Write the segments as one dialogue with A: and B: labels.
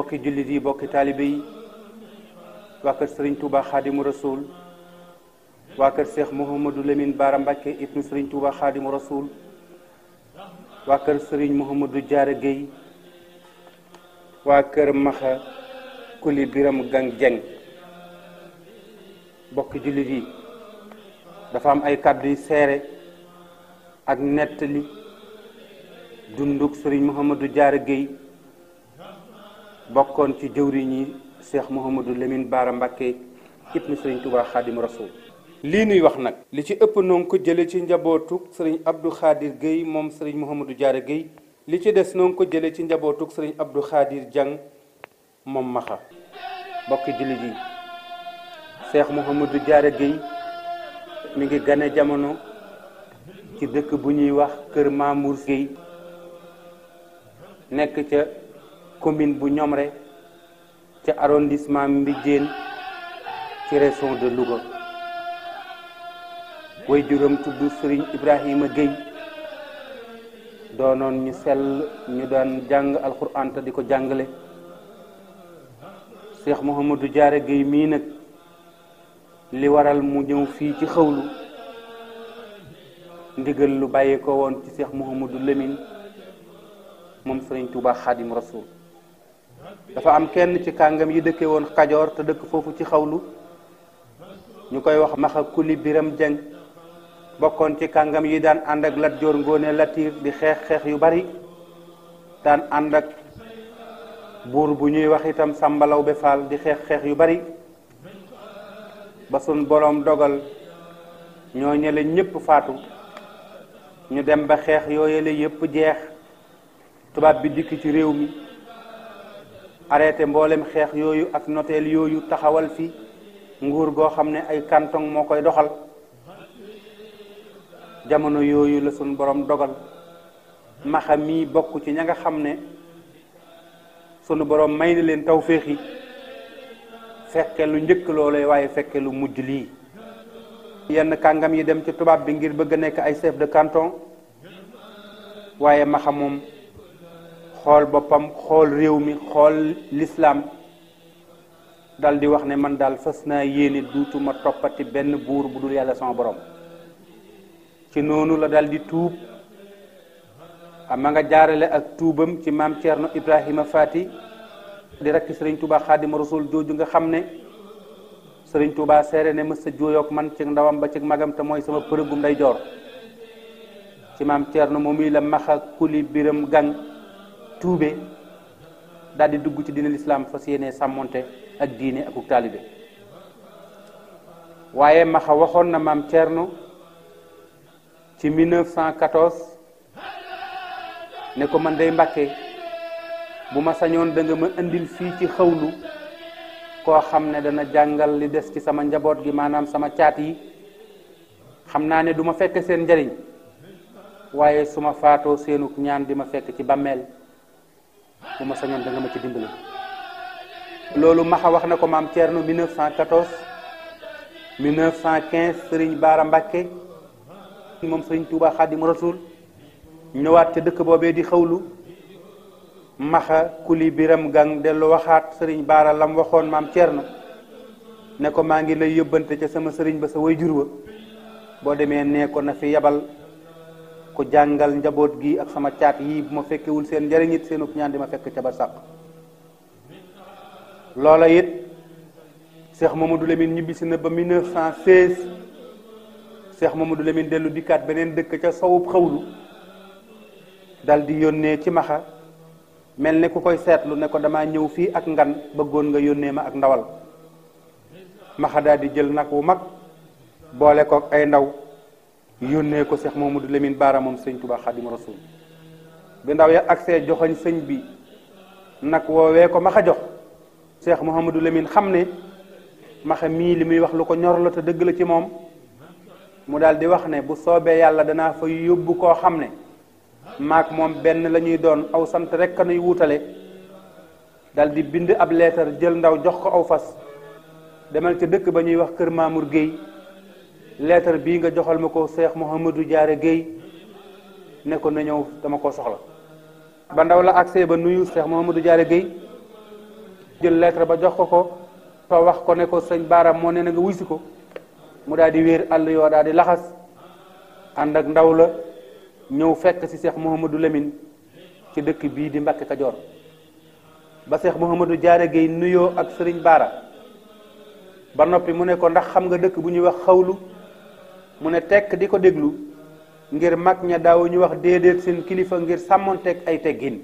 A: bokki jullit yi bokki taalibe yi waa kër sëriñ Touba Xaadimu Rasuul waa kër Cheikh Mouhamadou Lamine Bara Mbacké ibnu sëriñ Touba Xaadimu Rasuul waa kër sëriñ Mouhamadou Diarra Gueye waa kër Maxa Kuli Biram Gang Jeng bokki jullit yi dafa am ay kàddu yu seere ak nettali dunduk sëriñ Mouhamadou Diarra Gueye bokkoon ci jëwriñ yi Cheikh Mouhamadou Lamine Bara Mbacké ibnu sëriñ Touba Xaadimu Rasuul. lii nuy wax nag li ci ëpp noo ngi ko jële ci njabootuk sëriñ Abdou Khadir Gueye moom sëriñ Mouhamadou Diarra Gueye li ci des noo ngi ko jële ci njabootuk sëriñ Abdou Khadir Diang moom maxa bokki jullit yi Cheikh Mouhamadou Diarra Gueye mi ngi gane jamono ci dëkk bu ñuy wax Kër Mamour Gueye nekk ca commune bu Ñomre ca arrondissement Mbijeen ci région de Louga way juróom tudd Serigne Ibrahima Gueye doonoon ñu sell ñu daan jàng alxuraan te di ko jàngale. Cheikh Mouhamadou Diarra Gueye mii nag li waral mu ñëw fii ci xawlu ndigal lu bàyyee ko woon ci Cheikh Mouhamadou Lamine moom Serigne Touba Xaadimu Rasuul. dafa am kenn ci kàngam yi dëkke woon Kajoor te dëkk foofu ci xawlu ñu koy wax Maxa Kuli Biram Jeng bokkoon ci kàngam yi daan ànd ak Lat Joor Ngoone Latiir di xeex yu bari daan ànd ak buur bu ñuy wax itam Samba Lawbe Fall di xeex yu bari ba sun boroom dogal ñoo ñële ñépp faatu ñu dem ba xeex yooyele yépp jeex tubaab bi dikk ci réew mi arrêté mboolem xeex yooyu ak noteel yooyu taxawal fi nguur goo xam ne ay canton moo koy doxal jamono yooyu la sun borom dogal maxa mii bokk ci ña nga xam ne sunu borom may na leen tawféex yi fekke lu njëkk loolee waaye fekke lu mujj lii. yenn kàngam yi dem ci tubaab bi ngir bëgg a nekk ay chef de canton waaye maxa moom xool boppam xool réew mi xool l'islam dal di wax ne man daal fas naa yéene duutuma toppati benn buur bu dul yàlla sama borom. ci noonu la dal di tuub ma nga jaarale ak tuubam ci maam Thierno Ibrahima Fati di rakki Serigne Touba Xaadimu Rasuul jooju nga xam ne Serigne Touba seere ne mës a jooyoog man ci ndawam ba ci magam te mooy sama përëgum nday joor ci maam Thierno moom yi la Maxa Kuli Biram Gang tuube daal di dugg ci diine l'islam fas yéene sàmmonte ak diine ak taalibe. waaye Maxa waxoon na maam Thierno ci 1914 ne ko man day Mbàkke bu ma sañoon da nga ma indil fii ci xawlu koo xam ne dana jàngal li des ci sama njaboot gi maanaam sama caat yi xam naa ne du ma fekk seen njariñ waaye su ma faatoo seenuk ñaan di ma fekk ci bàmmeel bu ma sañoon da nga ma ci dimbali. loolu Maxa wax na ko maam Thierno 1914 1915 Serigne Bara Mbacké moom Serigne Touba Xaadimu Rasuul ñëwaat ca dëkk boobee di xawlu Maxa Kuli Biram Gang dellu waxaat Serigne Bara lam waxoon maam Thierno ne ko maa ngi lay yóbbante ca sama sëriñ ba sa way jur wa boo demee nee ko na fi yabal ku jàngal njaboot gi ak sama caat yi bu ma fekkewul seen njariñ it seenuk ñaan di ma fekk ca ba sàq. loola it Cheikh Mamadou Lamine ñibbisi na ba 1916 Cheikh Mamadou Lamine dellu dikkaat beneen dëkk ca sowub xawlu dal di yónnee ci Maxa mel ne ku koy seetlu ne ko damaa ñëw fii ak ngan bëggoon nga yónnee ma ak ndawal. Maxa daal di jël nag wu mag boole ko ay ndaw yónnee ko Cheikh Mamadou Lamine Bara moom sëñ Touba Xaadimu Rasuul. bi ndaw ya agsee joxoñ sëñ bi nag woowee ko Maxa jox Cheikh Mouhamadou Lamine xam ne Maxa mii li muy wax lu ko ñor la te dëgg la ci moom mu daal di wax ne bu soobee yàlla danaa fa yóbbu koo xam ne maak moom benn la ñuy doon aw sant rek nuy wutale dal di bind ab leetar jël ndaw jox ko aw fas demal ca dëkk ba ñuy wax Kër Mamour Gueye leetar bii nga joxal ma ko Cheikh Mouhamadou Diarra Gueye ne ko na ñëw dama ko soxla. ba ndaw la agsee ba nuyu Cheikh Mouhamadou Diarra Gueye jël lettre ba jox ko to wax ko ne ko sëñ Baara moo ne na nga wuysi ko mu daal di wéer àll yoo daal di laxas ànd ak ndaw la ñëw fekk ci Cheikh Mouhamadou Lamine ci dëkk bii di Mbàkke Kajoor ba Cheikh Mouhamadou Diarra Gueye nuyoo ak sëriñ Baara ba noppi mu ne ko ndax xam nga dëkk bu ñuy wax xawlu mu ne tekk di ko déglu ngir mag ña daaw ñu wax déedéet seen kilifa ngir sàmmonteeg ay teggin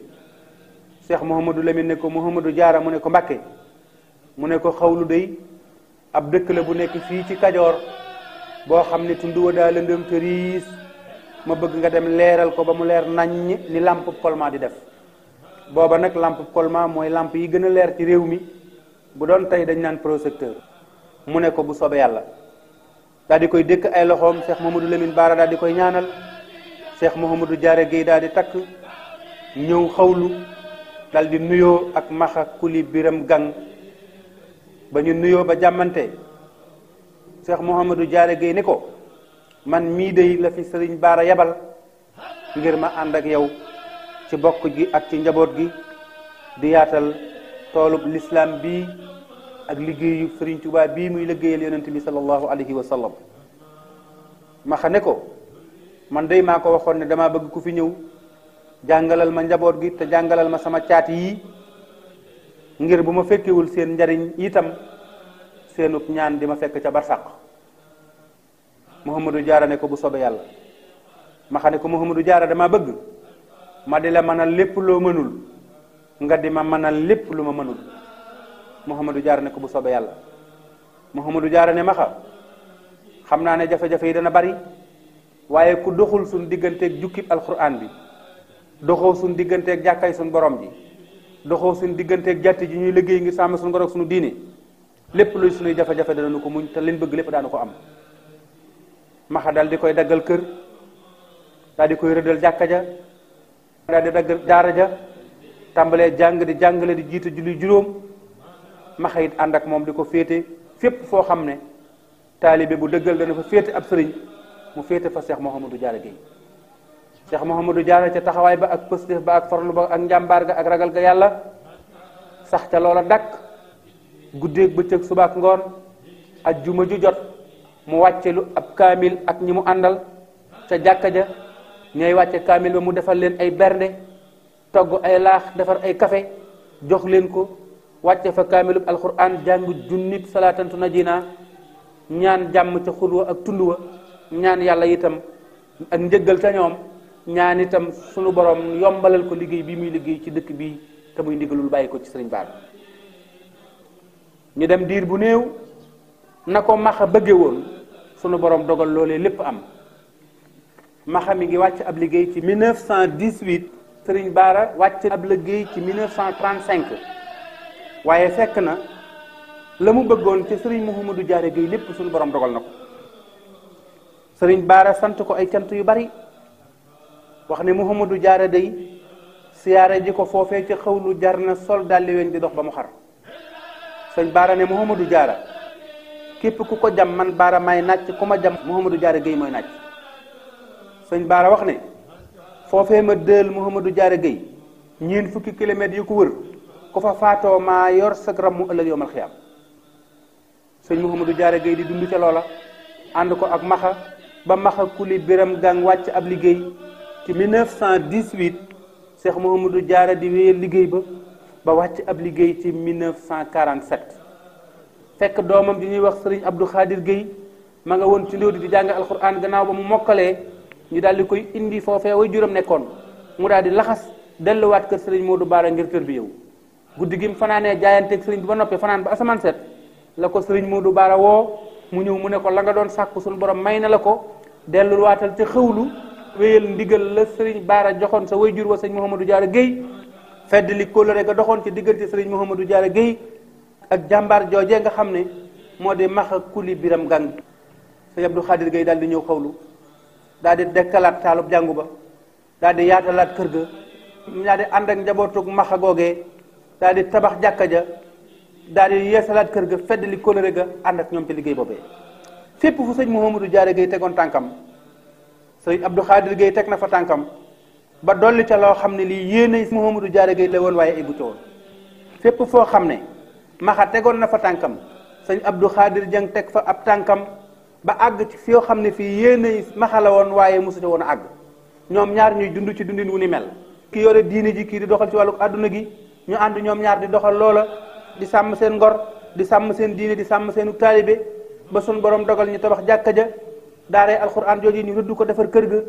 A: Cheikh Mouhamadou Lamine ne ko Mouhamadou Diarra mu ne ko Mbàkke mu ne ko xawlu day ab dëkk la bu nekk fii ci Kajoor boo xam ne tund wa daa lëndëm këriis ma bëgg nga dem leeral ko ba mu leer naññ ni lampe colma di def booba nag lampe colma mooy lampe yi gën a leer ci réew mi bu doon tey dañ naan projecteur mu ne ko bu soobee yàlla daal di koy dëkk ay loxoom Cheikh Mouhamadou Lamine Bara daal di koy ñaanal Cheikh Mouhamadou Diarra Gueye daal di takk ñëw xawlu daal di nuyoo ak maxa kuli biram gang ba ñu nuyoo ba jàmmante Cheikh Mouhamadou Diarra Gueye ni ko man mii day la fi sëriñ Baara yabal ngir ma ànd ak yow ci bokk gi ak ci njaboot gi di yaatal toolub l'islam bii ak liggéeyu sëriñ Tuubaa bii muy liggéeyal yonent bi sallallahu alayhi wa sallam ma xam ne ko man day maa ko waxoon ne damaa bëgg ku fi ñëw jàngalal ma njaboot gi te jàngalal ma sama caat yii ngir bu ma fekkewul seen njariñ itam seenub ñaan di ma fekk ca barsàq Mouhamadou Diarra ne ko bu soobee yàlla ma xam ne ko Mouhamadou Diarra dama bëgg ma di la mënal lépp loo mënul nga di ma mënal lépp lu ma mënul Mouhamadou Diarra ne ko bu soobee yàlla Mouhamadou Diarra ne ma xam naa ne jafe-jafe yi dana bari waaye ku doxul suñ digganteeg jukkib alquran bi doxoo suñ digganteeg jàkkay suñ borom ji doxoo suñ digganteeg jàtti ji ñuy liggéey ngir sàmm suñ ngor ak suñu diine lépp luy suñuy jafe-jafe danañu ko muñ te liñ bëgg lépp daanu ko am maxa dal di koy daggal kër daal di koy rëddal jàkka ja daal di daggal daara ja tàmbalee jàng di jàngale di jiite julli juróom maxa it ànd ak moom di ko féete fépp foo xam ne taalibe bu dëggal dana fa féete ab sëriñ mu féete fa Cheikh Mouhamadou Diarra Gueye Cheikh Mouhamadou Diarra ca taxawaay ba ak pëstéef ba ak farlu ba ak njàmbaar ga ak ragal ga yàlla sax ca loola dakk guddeeg bëccëg subaak ngoon ajjuma ju jot mu wàcce lu ab kaamil ak ñi mu àndal ca jàkka ja ñooy wàcce kaamil ba mu defal leen ay bernde togg ay laax defar ay kafe jox leen ko wàcce fa kaamilub alquran jàng junnit salaatantu najina ñaan jàmm ca xulwa ak tund wa ñaan yàlla itam ak njëggal ca ñoom ñaan itam sunu borom yombalal ko liggéey bi muy liggéey ci dëkk bii te muy ndigalul bàyyi ko ci sëriñ Bara ñu dem diir bu néew na ko maxa bëgge woon sunu borom dogal loolee lépp am maxa mi ngi wàcc ab liggéey ci 1918 sëriñ Bara wàcc ab liggéey ci 1935 waaye fekk na la mu bëggoon ci sëriñ Mouhamadou Diarra Gueye lépp sunu borom dogal na ko sëriñ Bara sant ko ay cant yu bari wax ne Mouhamadou Diarra day siyaare ji ko foofee ci xawlu jar na sol dalli weñ di dox ba mu xar sëñ Bara ne Mouhamadou Diarra képp ku ko jam man Bara may nàcc ku ma jam Mouhamadou Diarra Gueye mooy nàcc sëñ Bara wax ne foofee ma dël Mouhamadou Diarra Gueye ñeent fukki kilomètres yu ko wër ku fa faatoo maa yor sag ram mu ëllëg yowmal xiyaam sëñ Mouhamadou Diarra Gueye di dund ca loola ànd ko ak maxa ba maxa kuli biram gang wàcc ab liggéey ci 1918 Cheikh Mouhamadou Diarra di wéyal liggéey ba wàcc ab liggéey ci 1947 fekk doomam di ñuy wax sëriñ Abdou Khadir Gueye ma nga woon ci ndóodi di jàng alquran gannaaw ba mu mokkalee ñu daal di koy indi foofee way juróom nekkoon mu daal di laxas delluwaat kër sëriñ Modou Bara ngir tër bi yow guddi gi mu fanaanee jaayanteeg sëriñ bi ba noppi fanaan ba asamaan set la ko sëriñ Modou Bara woo mu ñëw mu ne ko la nga doon sàkku suñu borom may na la ko delluwaatal ca xëwlu wéyal ndigal la sëriñ Bara joxoon sa way jur wa sëñ Mouhamadou Diarra Gueye fedd li kóllëre ga doxoon ci diggante sëriñ Mouhamadou Diarra Gueye ak jàmbaar joojee nga xam ne moo di maxa kuli biram gang sëñ Abdou Khadir Gueye daal di ñëw xawlu daal di dekkalaat taalub jàngu ba daal di yaatalaat kër ga daal di ànd ak njabootug maxa googee daal di tabax jàkka ja daal di yeesalaat kër ga fedd li kóllëre ga ànd ak ñoom ci liggéey boobee fépp fu sëñ Mouhamadou Diarra Gueye tegoon tànkam sëñ Abdou Khadir Gueye teg na fa tànkam ba dolli ca loo xam ne lii yéene Mouhamadou Diarra Gueye la woon waaye eggu ca woon fépp foo xam ne maxa tegoon na fa tànkam sëñ Abdou Khadir Dieng teg fa ab tànkam ba àgg ci fi yoo xam ne fii yéene maxa la woon waaye mosu ca woon a àgg ñoom ñaar ñuy dund ci dundin wu ni mel ki yore diine ji kii di doxal ci wàllu àdduna gi ñu ànd ñoom ñaar di doxal loola di sàmm seen ngor di sàmm seen diine di sàmm seenu taalibe ba sun borom dogal ñu tabax jàkka ja daaree alxuraan jooju ñu rëdd ko defar kër ga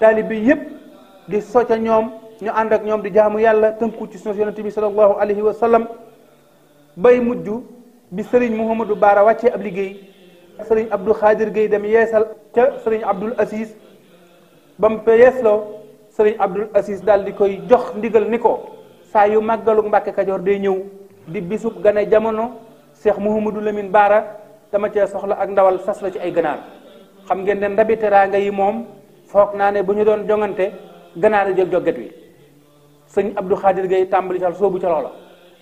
A: taalibe yépp di socca ñoom ñu ànd ak ñoom di jaamu yàlla tënku ci sunna yonente bi sallallahu alayhi wa sallam bay mujj bi sëriñ Mouhamadou Baara wàccee ab liggéey sëriñ Abdou Khadir Gueye dem yeesal ca sëriñ Abdoul Aziz ba mu yeesloo sëriñ Abdoul Aziz daal di koy jox ndigal ni ko saa yu màggalu Mbàkke Kajoor day ñëw di bisub gane jamono Cheikh Mouhamadou Lamine Baara dama cee soxla ak ndawal sas la ci ay ganaar xam ngeen ne ndabi teraanga yi moom foog naa ne bu ñu doon jongante ganaar yi jël jogget wi sëñ Abdou Khadir Gueye tàmbali sal soobu ca loola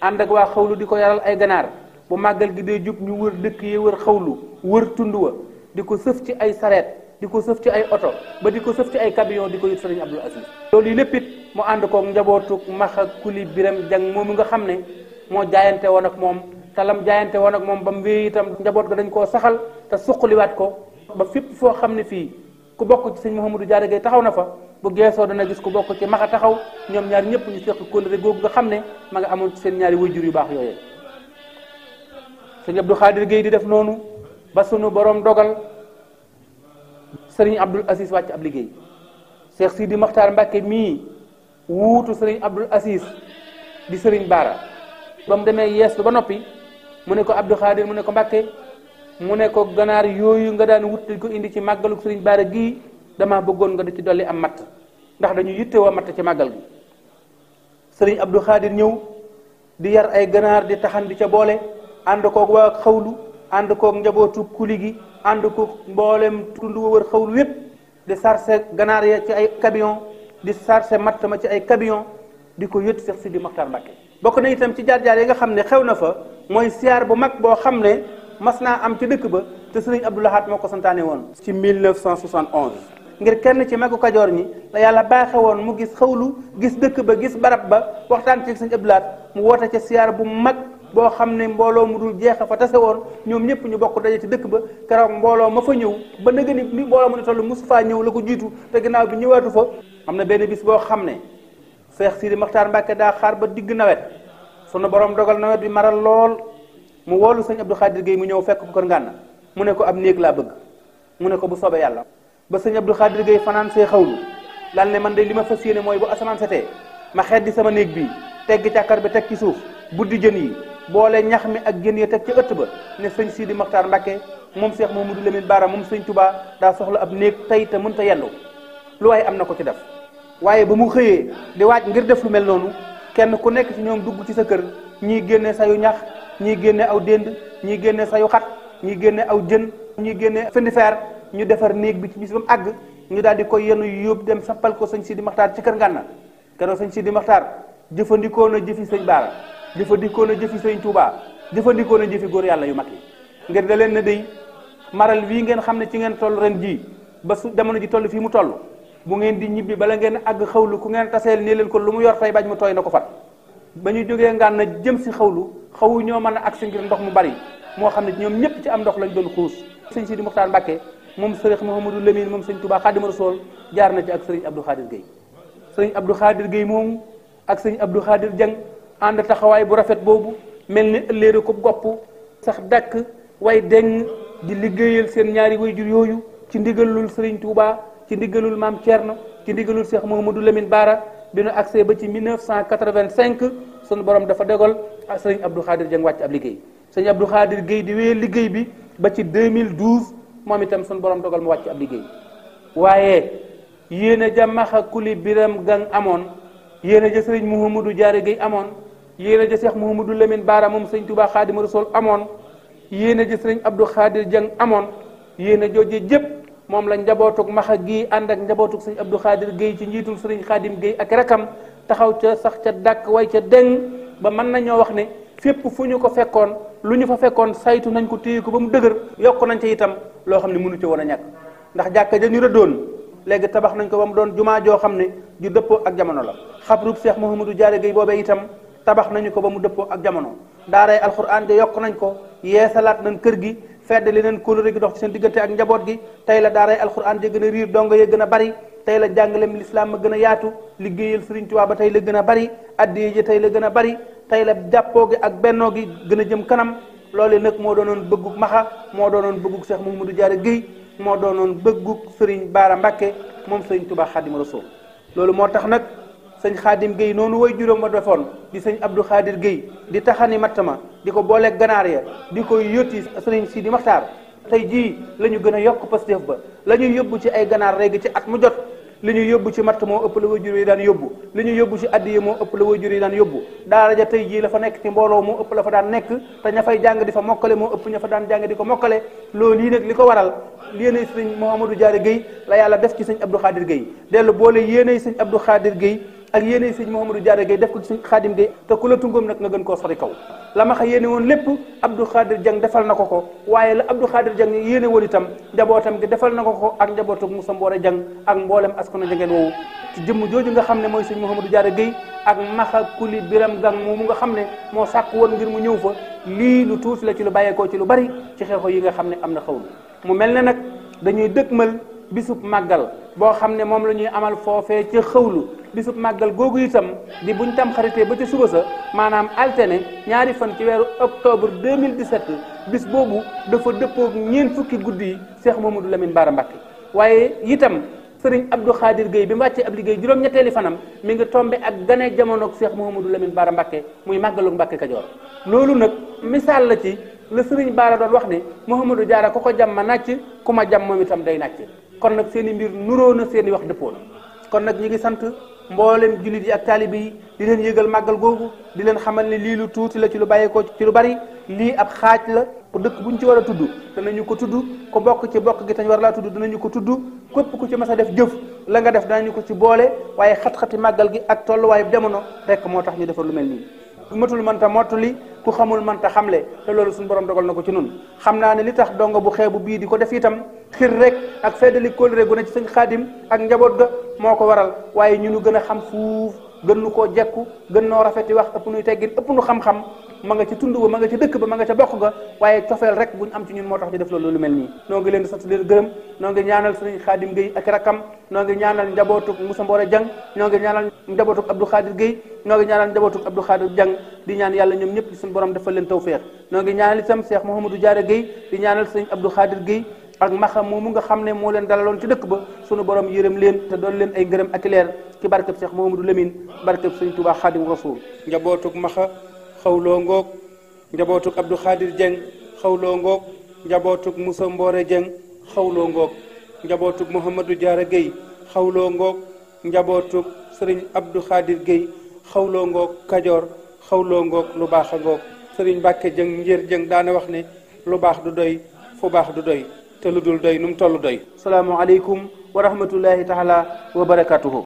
A: ànd ak waa xawlu di ko yaral ay ganaar bu màggal gi dee jub ñu wër dëkk yi wër xawlu wër tund wa di ko sëf ci ay sareet di ko sëf ci ay oto ba di ko sëf ci ay camion di ko yët sëriñ Abdoul Aziz loolu yi lépp it mu ànd koog njabootu maxa kuli biram jang moomu nga xam ne moo jaayante woon ak moom te lam jaayante woon ak moom ba mu wéy itam njaboot ga dañ koo saxal te suqaliwaat ko ba fépp foo xam ne fii ku bokk ci sëñ Mouhamadou Diarra Gueye taxaw na fa bu geesoo dana gis ku bokk ci maxa taxaw ñoom ñaar ñëpp ñu seq kóllëre googu nga xam ne ma nga amoon ci seen ñaari wayjur yu baax yooyee sëñ Abdou Khadir Gueye di def noonu ba sunu borom dogal sëriñ Abdoul Aziz wàcc ab liggéey Cheikh Sidi Makhtar Mbacke mii wuutu sëriñ Abdoul Aziz di sëriñ Baara ba mu demee yeesu ba noppi mu ne ko Abdou Khadir mu ne ko Mbacke mu ne ko ganaar yooyu nga daan wut di ko indi ci màggalu sëriñ Baara gii damaa bëggoon nga di ci dolli am matt ndax dañu yittewoo matt ci màggal gi sëriñ Abdou Khadir ñëw di yar ay ganaar di taxan di ca boole ànd koog waa xawlu ànd koog njabootu kuli gi ànd koog mboolem tund wër xawlu yépp di sarse ganaar ya ci ay camion di sarse matt ma ci ay camion di ko yët Cheikh Sidi Makhtar Mbacke bokk na itam ci jaar-jaar yi nga xam ne xew na fa mooy siyaar bu mag boo xam ne mas naa am ci dëkk ba te sëriñ Abdou Lahad moo ko santaane woon ci 1971 ngir kenn ci magu Kajoor ñi la yàlla baaxe woon mu gis xawlu gis dëkk ba gis barab ba waxtaan ci sëriñ Abdou Lahad mu woote ca siyaar bu mag boo xam ne mbooloo mu dul jeex fa tase woon ñoom ñëpp ñu bokk daje ci dëkk ba keroog mbooloo ma fa ñëw ba nëgë ni mbooloo mu ne toll mosu faa ñëw la ko jiitu te ginnaaw bi ñëwaatu fa am na benn bis boo xam ne Cheikh Sidi Makhtar Mbacke daa xaar ba digg nawet sunu borom dogal nawet bi maral lool mu woolu sëñ Abdou Khadir Gueye mu ñëw fekk ko kër Ngànna mu ne ko ab néeg laa bëgg mu ne ko bu soobee yàlla ba sëñ Abdou Khadir Gueye fanaan see xawlu daal ne man de li ma fas yéene mooy bu asamaan setee ma xeddi sama néeg bii tegg càkkar bi teg ci suuf buddi jën yi boole ñax mi ak jën ya teg ci ëtt ba ne sëñ Sidi Makhtar Mbacke moom Cheikh Mouhamadou Lamine Bara moom sëñ Touba daa soxla ab néeg tey te mënta yendu lu waaye am na ko ci def waaye ba mu xëyee di waaj ngir def lu mel noonu kenn ku nekk ci ñoom dugg ci sa kër ñii génne sayu ñax ñii génne aw dénd ñii génne sayu xat ñii génne aw jën ñii génne fenifeer ñu defar néeg bi ci bis ba mu àgg ñu daal di koy yenu yóbbu dem sappal ko sëñ Sidi Makhtar ci kër Ngànna keroog sëñ Sidi Makhtar jëfandikoo na jëfi sëñ Baara jëfandikoo na jëfi sëñ Touba jëfandikoo na jëfi góor yàlla yu mag yi ngir da leen na day maral wii ngeen xam ne ci ngeen toll ren jii ba su jamono ji toll fii mu toll bu ngeen di ñibbi bala ngeen àgg xawlu ku ngeen taseel nii leen ko lu mu yor tey bañ mu tooy na ko fat ba ñu jógee Ngànna jëm si xawlu xawu ñoo mën a agsi ngir ndox mu bari moo xam ne ñoom ñëpp ci am ndox lañ doon xuus sëñ Sidi Makhtar Mbacke moom sëriñ Mouhamadou Lamine moom sëñ Touba Khadimou Rassoul jaar na ci ak sëriñ Abdou Khadir Gueye sëriñ Abdou Khadir Gueye moomu ak sëriñ Abdou Khadir Dieng ànd taxawaay bu rafet boobu mel ni ëlléeri ko gopp sax dàkk way deng di liggéeyal seen ñaari wayjur yooyu ci ndigalul sëriñ Touba ci ndigalul maam Thierno ci ndigalul Cheikh Mouhamadou Lamine Bara bi nu accès ba ci 1985 sunu borom dafa dogal sëriñ Abdou Khadir Dieng wàcc ab liggéey sëriñ Abdou Khadir Gueye di wéyal liggéey bi ba ci 2012 moom itam sunu borom dogal mu wàcc ab liggéey waaye yéen a jàmmaxa kuli biram gang amoon yéen a ja sëriñ Mouhamadou Diarra Gueye amoon yéen a ja Cheikh Mouhamadou Lamine Bara moom sëriñ Touba Khadimou Rassoul amoon yéen a ja sëriñ Abdou Khadir Dieng amoon yéen a jooje jëpp moom la njabootug maxa gii ànd ak njabootug sëriñ Abdou Khadir Gueye ci njiitul sëriñ Khadim Gueye ak rakam taxaw ca sax ca dàkk way ca deng ba mën nañoo wax ne fépp fu ñu ko fekkoon lu ñu fa fekkoon saytu nañ ko téye ko ba mu dëgër yokk nañ ca itam loo xam ne mënu ca woon a ñàkk ndax jàkka ja ñu rëddoon léegi tabax nañ ko ba mu doon jumaa joo xam ne ju dëppoo ak jamono la xabrub Cheikh Mouhamadou Diarra Gueye boobee itam tabax nañu ko ba mu dëppoo ak jamono daaray alxuraan ja yokk nañ ko yeesalaat nañ kër gi feddali nañ kóllëre gi dox ci seen diggante ak njaboot gi tey la daaray alxuraan ja gën a riir dongo ya gën a bari tey la jàngalem lislaam ma gën a yaatu liggéeyal Sëriñ Tuubaa ba tey la gën a bari addiya ji tey la gën a bari tey la jàppoo gi ak bennoo gi gën a jëm kanam loolu nag moo doonoon bëggug Maxa moo doonoon bëggug Cheikh Mouhamadou Diarra Guèye moo doonoon bëggug Sëriñ Baara Mbàkke moom Sëriñ Tuubaa Xaadimu Rasuul loolu moo tax nag sëñ Xaadim Guèye noonu way juróom ba defoon di sëñ Abdou Khadir Guèye di taxani mattama di ko booleeg ganaar ya di ko yótti sëriñ Sidi Maxtaar tey jii la ñu gën a yokk Pastef ba la ñuy yóbbu ci ay ganaar léegi ci at mu jot li ñuy yóbbu ci matt moo ëpp la wajur yi daan yóbbu li ñuy yóbbu ci addiye moo ëpp la wajur yi daan yóbbu daara ja tey jii la fa nekk ci mbooloo moo ëpp la fa daan nekk te ña fay jàng di fa mokkale moo ëpp ña fa daan jàng di ko mokkale loolu lii nag li ko waral yéenay sëñ Mouhamadou Diarra Guèye la yàlla def ci sëñ Abdou Khadir Guèye dellu boole yéenay sëñ Abdou Khadir Guèye ak yéenay sëñ Mouhamadou Diarra Guèye def ko ci sëñ Xaadim Guèye te ku la tungoom nag nga gën koo sori kaw la ma xa yéene woon lépp Abdou Khadir Dieng defal na ko waaye la Abdou Khadir Dieng yéene woon itam njabootam gi defal na ko ak njabootu Moussa Mboore Dieng ak mboolem askanu Diengeen woowu ci jëmm jooju nga xam ne mooy sëñ Mouhamadou Diarra Guèye ak maxa kuli biram gang moomu nga xam ne moo sàkk woon ngir mu ñëw fa lii lu tuuti la ci lu bàyyeekoo ci lu bari ci xeexoo yi nga xam ne am na xawlu mu mel ne nag dañuy dëkkmal bisub màggal boo xam ne moom la ñuy amal foofee ca xawlu bisub màggal googu itam di buñ tam xaritee ba ca suba sa maanaam altine ñaari fan ci weeru octobre 2017 bis boobu dafa dëppoog ñeent fukki guddi yi Cheikh Mouhamadou Lamine Bara Mbacké waaye itam sëriñ Abdou Khadir Guèye bi mu wàccee ab liggéey juróom-ñetteeli fanam mi ngi tombe ak gane jamonoog Cheikh Mouhamadou Lamine Bara Mbacké muy màggalug Mbacké Kajoor loolu nag misaal la ci la sëriñ Bara doon wax ne Mouhamadou Diarra ku ko jam ma nàcc ku ma jam moom itam day nàcc kon nag seen i mbir nuroo na seen i wax dëppoo na kon nag ñi ngi sant mboolem jullit yi ak taalibe yi di leen yëgal màggal googu di leen xamal ne lii lu tuuti la ci lu bàyyeekoo ci lu bari lii ab xaaj la ku dëkk buñ ci war a tudd danañu ko tudd ku bokk ci bokk gi tañ war laa tudd danañu ko tudd képp ku ci mas a def jëf la nga def danañu ko ci boole waaye xat-xati màggal gi ak tolluwaayu jamono rek moo tax ñu defar lu mel nii matul mënta mottali ku xamul mënta xamle te loolu suñu borom dogal na ko ci nun xam naa ne li tax dongo bu xeebu bii di ko def itam xir rek ak feddali kóllëre gu ne ci sëñ Xaadim ak njaboot ga moo ko waral waaye ñu nu gën a xam fuuf gën nu koo jekku gën noo rafeti wax ëpp nuy teggin ëpp nu xam-xam ma nga ci tund ba ma nga ci dëkk ba ma nga ca bokk ga waaye cofeel rek buñ am ci ñun moo tax ñu def loolu lu mel nii noo ngi leen di sant leen gërëm noo ngi ñaanal sëñ Xaadim Guèye ak rakkam noo ngi ñaanal njabootuk Moussa Mboore Dieng ñoo ngi ñaanal njabootuk Abdou Khadir Guèye ñoo ngi ñaanal njabootuk Abdou Khadir Dieng di ñaan yàlla ñoom ñëpp suñu borom defal leen tawfeex noo ngi ñaanal itam Cheikh Mouhamadou Diarra Guèye di ñaanal sëñ Abdou Khadir Guèye ak maxa moomu nga xam ne moo leen dalaloon ci dëkk ba sunu borom yërëm leen te doon leen ay ngërëm ak leer ci barkeb Cheikh Mouhamadou Lamine barkeb sëñ Touba Xaadim Rasul njabootuk maxa xawloo ngoog njabootuk Abdou Khadir Dieng xawloo ngoog njabootuk Moussa Mboore Dieng xawloo ngoog njabootuk Mouhamadou Diarra Guèye xawloo ngoog njabootuk sëriñ Abdou Khadir Guèye xawloo ngoog Kajoor xawloo ngoog lu baax a ngoog sëriñ Mbàkke Dieng njër Dieng daana wax ne lu baax du doy fu baax du doy te lu dul doy nu mu toll doy. salaamu aleykum wa rahmatullahi taala wa barakatuhu